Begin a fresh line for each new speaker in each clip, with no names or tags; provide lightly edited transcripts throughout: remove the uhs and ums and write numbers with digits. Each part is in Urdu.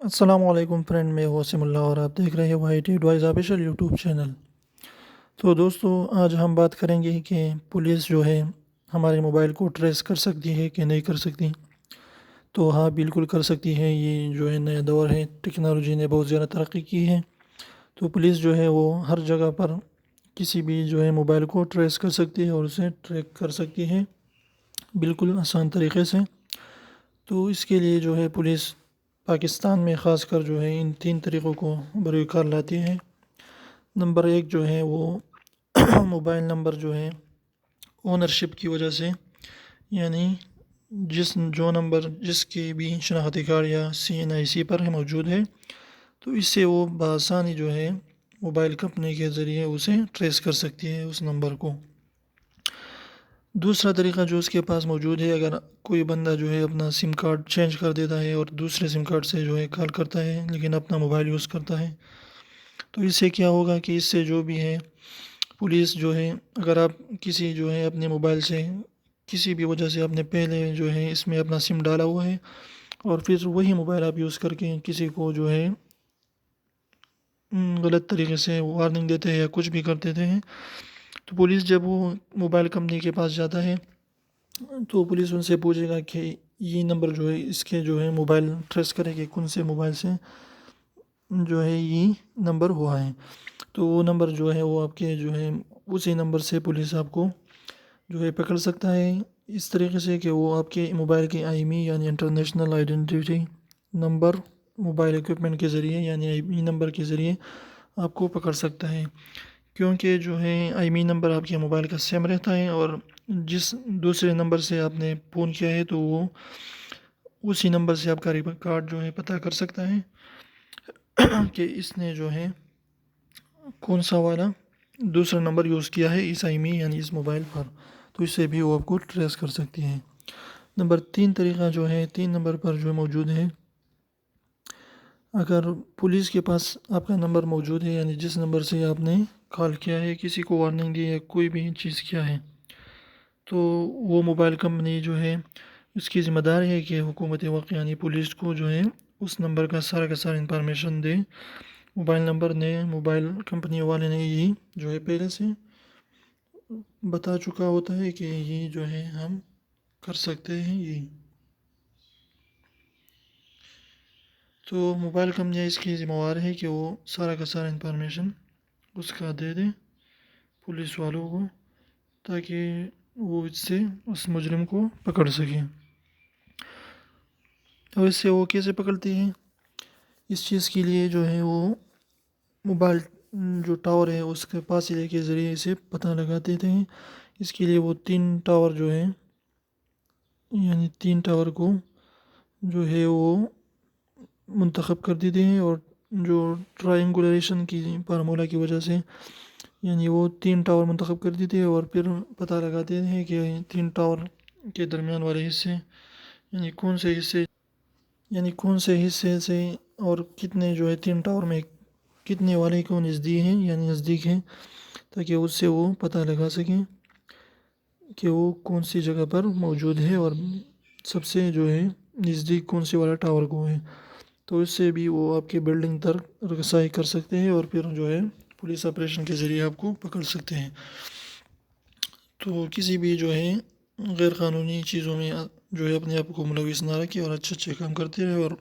السلام علیکم فرینڈ، میں وسیم اللہ اور آپ دیکھ رہے ہیں Y T advise official YouTube channel. تو دوستو، آج ہم بات کریں گے کہ پولیس جو ہے ہمارے موبائل کو ٹریس کر سکتی ہے کہ نہیں کر سکتی۔ تو ہاں، بالکل کر سکتی ہے۔ یہ جو ہے نیا دور ہے، ٹیکنالوجی نے بہت زیادہ ترقی کی ہے۔ تو پولیس جو ہے وہ ہر جگہ پر کسی بھی جو ہے موبائل کو ٹریس کر سکتی ہے اور اسے ٹریک کر سکتی ہے بالکل آسان طریقے سے۔ تو اس کے لیے جو ہے پولیس پاکستان میں خاص کر جو ہے ان 3 طریقوں کو بروئے کار لاتی ہے۔ نمبر 1 جو ہے وہ موبائل نمبر جو ہے اونرشپ کی وجہ سے، یعنی جو نمبر جس کی بھی شناختی کارڈ یا CNIC پر موجود ہے، تو اس سے وہ بآسانی جو ہے موبائل کمپنی کے ذریعے اسے ٹریس کر سکتی ہے اس نمبر کو۔ دوسرا طریقہ جو اس کے پاس موجود ہے، اگر کوئی بندہ جو ہے اپنا سم کارڈ چینج کر دیتا ہے اور دوسرے سم کارڈ سے جو ہے کال کرتا ہے لیکن اپنا موبائل یوز کرتا ہے، تو اس سے کیا ہوگا کہ اس سے جو بھی ہے پولیس جو ہے، اگر آپ کسی جو ہے اپنے موبائل سے کسی بھی وجہ سے آپ نے پہلے جو ہے اس میں اپنا سم ڈالا ہوا ہے اور پھر وہی موبائل آپ یوز کر کے کسی کو جو ہے غلط طریقے سے وارننگ دیتے ہیں یا کچھ بھی کر دیتے ہیں، تو پولیس جب وہ موبائل کمپنی کے پاس جاتا ہے تو پولیس ان سے پوچھے گا کہ یہ نمبر جو ہے اس کے جو ہے موبائل ٹریس کرے گی کون سے موبائل سے جو ہے یہ نمبر ہوا ہے، تو وہ نمبر جو ہے وہ آپ کے جو ہے اسی نمبر سے پولیس آپ کو جو ہے پکڑ سکتا ہے، اس طریقے سے کہ وہ آپ کے موبائل کے IMEI یعنی international identity number mobile equipment کے ذریعے یعنی IMEI نمبر کے ذریعے آپ کو پکڑ سکتا ہے، کیونکہ جو ہے IMEI نمبر آپ کے موبائل کا سیم رہتا ہے اور جس دوسرے نمبر سے آپ نے فون کیا ہے تو وہ اسی نمبر سے آپ کا کارڈ جو ہے پتہ کر سکتا ہے کہ اس نے جو ہے کون سا والا دوسرا نمبر یوز کیا ہے اس IMEI یعنی اس موبائل پر، تو اس سے بھی وہ آپ کو ٹریس کر سکتی ہے۔ نمبر 3 طریقہ جو ہے 3 نمبر پر جو موجود ہے، اگر پولیس کے پاس آپ کا نمبر موجود ہے یعنی جس نمبر سے آپ نے کال کیا ہے، کسی کو وارننگ دی ہے، کوئی بھی چیز کیا ہے، تو وہ موبائل کمپنی جو ہے اس کی ذمہ داری ہے کہ حکومت وقت یعنی پولیس کو جو ہے اس نمبر کا سارا انفارمیشن دے۔ موبائل کمپنی والے نے یہ جو ہے پہلے سے بتا چکا ہوتا ہے کہ یہ جو ہے ہم کر سکتے ہیں یہ، تو موبائل کمپنیاں اس کی ذمہ وار ہے کہ وہ سارا انفارمیشن اس کا دے دیں پولیس والوں کو، تاکہ وہ اس مجرم کو پکڑ سکیں۔ اور اس سے وہ کیسے پکڑتی ہیں، اس چیز کے لیے جو ہے وہ موبائل جو ٹاور ہے اس کے فاصلے کے ذریعے اسے پتہ لگا دیتے ہیں۔ اس کے لیے وہ 3 ٹاور جو ہے یعنی 3 ٹاور کو جو ہے وہ منتخب کر دیتے ہیں، اور جو ٹرائنگولیشن کی فارمولہ کی وجہ سے یعنی وہ 3 ٹاور منتخب کر دیتے ہیں اور پھر پتہ لگاتے ہیں کہ 3 ٹاور کے درمیان والے حصے یعنی کون سے حصے سے اور کتنے جو ہے 3 ٹاور میں کتنے والے کو نزدیک ہیں تاکہ اس سے وہ پتہ لگا سکیں کہ وہ کون سی جگہ پر موجود ہے اور سب سے جو ہے نزدیک کون سے والا ٹاور کو ہے، تو اس سے بھی وہ آپ کے بلڈنگ تک رسائی کر سکتے ہیں اور پھر جو ہے پولیس آپریشن کے ذریعے آپ کو پکڑ سکتے ہیں۔ تو کسی بھی جو ہے غیر قانونی چیزوں میں جو ہے اپنے آپ کو ملوث نہ رکھے اور اچھے کام کرتے رہے اور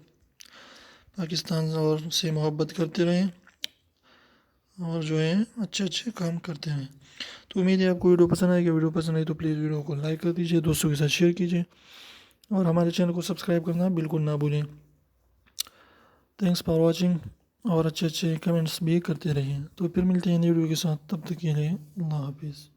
پاکستان اور سے محبت کرتے رہیں اور جو ہے اچھے کام کرتے رہیں۔ تو امید ہے آپ کو ویڈیو پسند آئے گی۔ ویڈیو پسند آئی تو پلیز ویڈیو کو لائک کر دیجیے، دوستوں کے ساتھ شیئر کیجیے اور ہمارے چینل کو سبسکرائب کرنا بالکل نہ بھولیں۔ تھینکس فار واچنگ، اور اچھے کمنٹس بھی کرتے رہیے۔ تو پھر ملتے ہیں نئی ویڈیو کے ساتھ، تب تک کے لیے اللہ حافظ۔